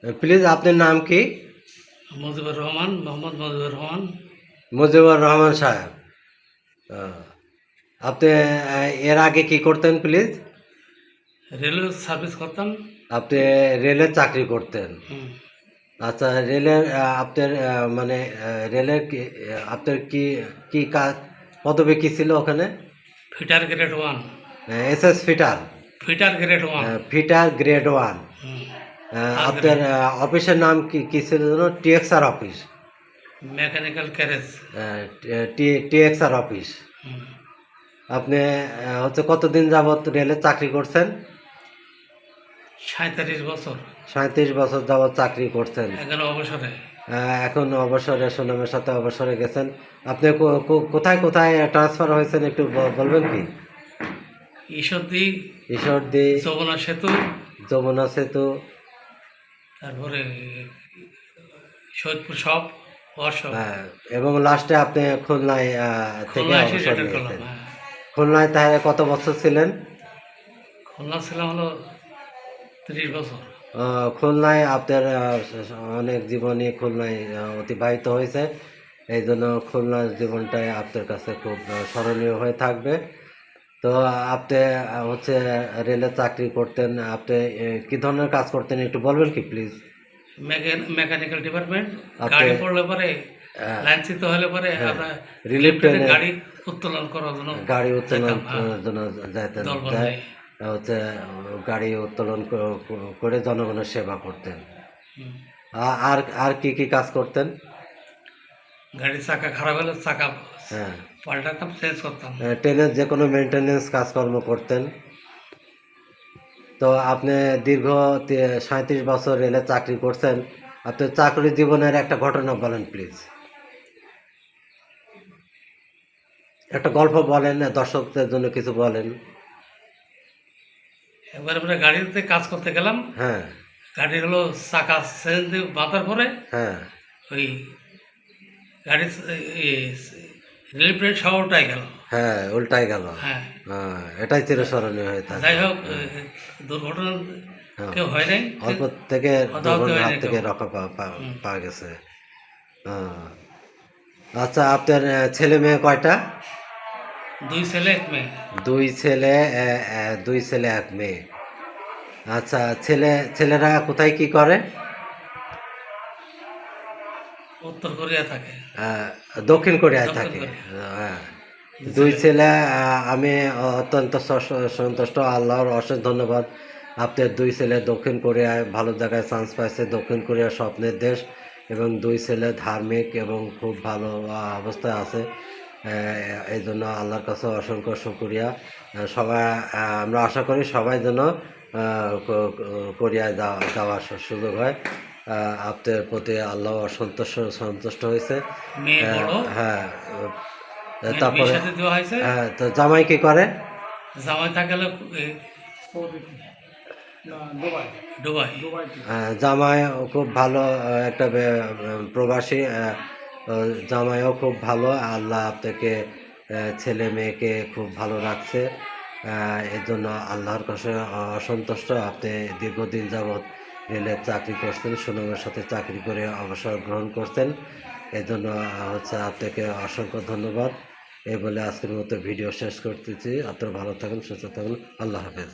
Please আপনার নাম কি? মুজিবুর রহমান, মোহাম্মদ মুজিবুর রহমান। মুজিবুর রহমান সাহেব, আহ, আপনি এর আগে কি করতেন প্লিজ? রেলওয়ে সার্ভিস করতাম। আপনি রেলের চাকরি করতেন? হুম। আচ্ছা, রেলের আপনার মানে রেলের আপনার কি কি কাজ, পদবি কি ছিল ওখানে? Fitter grade 1। SS fitter? Fitter grade 1। Fitter grade 1। হুম। ফার্স্ট আপনার গ্রেড। অফিসের নাম কি কি ছিল যেন? TXR office? Mechanical carriage. TXR office. হুম। আপনি হচ্ছে কতদিন যাবত রেলে চাকরি করছেন? 37 বছর। 37 বছর যাবত চাকরি করছেন। এখন অবসরে। এখন অবসরে, সুনামের সাথে অবসরে গেছেন। আপনি কোথায় কোথায় ট্রান্সফার হয়েছেন একটু বলবেন কি? ঈশ্বরদী, ঈশ্বরদী, যমুনা সেতু, যমুনা সেতু, তারপরে সৈয়দপুর সব, ওয়ার্কশপ। এবং লাস্টে আপনি খুলনায় থেকে খুলনা এসে অবসর রিটায়ার করলাম। নিয়েছেন। হ্যাঁ। খুলনায় তাহলে কত বছর ছিলেন? খুলনা ছিলাম হলো 30 বছর। খুলনায় আপনার অনেক জীবনই খুলনায় অতিবাহিত হয়েছে। এই জন্য খুলনার জীবনটাই আপনার কাছে খুব স্মরণীয় হয়ে থাকবে। তো আপনি হচ্ছে রেলে চাকরি করতেন, আপনি কি ধরনের কাজ করতেন একটু বলবেন কি প্লিজ? Mechanical department. আপনি গাড়ি পড়লে পরে, আহ, লাইনচ্যুত হলে পরে হ্যাঁ, আমরা রিলিফ রিলিফ ট্রেনে ট্রেনে গাড়ি উত্তোলন করার জন্য গাড়ি উত্তোলন যেতাম। হ্যাঁ। জন্য যাইতেন, দলবল যাই নিয়ে। হচ্ছে গাড়ি উত্তোলন করে জনগণের সেবা করতেন। হুম। আর আর কি কি কাজ করতেন? গাড়ির চাকা খারাপ হলে চাকা হ্যাঁ, পাল্টাতাম, চেঞ্জ করতাম। ট্রেনের যে কোনো মেনটেনেন্স কাজকর্ম করতেন। তো আপনি দীর্ঘ 37 বছর রেলে চাকরি করছেন। আপনার চাকরি জীবনের একটা ঘটনা বলেন প্লিজ, একটা গল্প বলেন, দর্শকদের জন্য কিছু বলেন। একবার আমরা গাড়িতে কাজ করতে গেলাম। হ্যাঁ, গাড়ির হলো চাকা চেঞ্জ দিয়ে বাঁধার পরে হ্যাঁ, ওই গাড়ির রিলিফ ট্রেন সব উল্টাই গেল। হ্যাঁ, উল্টাই গেল। হ্যাঁ। এটাই চিরস্মরণীয় হয়ে থাকে। যাই হোক, দুর্ঘটনা হ্যাঁ, কেউ হয় নাই। অল্প থেকে হতাহত দুর্ঘটনার হাত হয়নি কেউ। থেকে রক্ষা হুম। পাওয়া গেছে। হ্যাঁ। আচ্ছা, আপনার ছেলে মেয়ে কয়টা? 2 ছেলে 1 মেয়ে। 2 ছেলে 1 মেয়ে। আচ্ছা, ছেলেরা কোথায় কি করে? উত্তর কোরিয়া থাকে। আহ, দক্ষিণ কোরিয়ায় দক্ষিণ থাকে। কোরিয়া। হ্যাঁ, 2 দুই ছেলে। ছেলে। আমি অত্যন্ত সন্তুষ্ট, আল্লাহর অশেষ ধন্যবাদ। আপনার 2 ছেলে দক্ষিণ কোরিয়ায় ভালো জায়গায় চান্স পাইছে। দক্ষিণ কোরিয়া স্বপ্নের দেশ, এবং 2 ছেলে ধার্মিক এবং খুব ভালো অবস্থায় আছে। এই জন্য আল্লাহর কাছে অসংখ্য শুকরিয়া। সবাই আমরা আশা করি সবাই যেন কোরিয়ায় যাওয়ার সুযোগ হয়। আপনার প্রতি আল্লাহ সন্তুষ্ট হয়েছে। মেয়ে বড়। হ্যাঁ, মেয়ের বিয়ে তারপরে শাদী দেওয়া হয়েছে। তো জামাই কি করে? জামাই থাকে হলো দুবাই। জামাই খুব ভালো, একটা প্রবাসী। জামাইও খুব ভালো, আল্লাহ আপনাকে ছেলে মেয়েকে খুব ভালো রাখছে। এর জন্য আল্লাহর কাছে অসন্তুষ্ট। আপনি দীর্ঘদিন যাবৎ রেলের চাকরি করছেন, সুনামের সাথে চাকরি করে অবসর গ্রহণ করছেন। এই জন্য হচ্ছে আপনাকে অসংখ্য ধন্যবাদ। এই বলে আজকের মতো ভিডিও শেষ করতেছি। আপনারা ভালো থাকুন, সুস্থ থাকুন। আল্লাহ হাফেজ।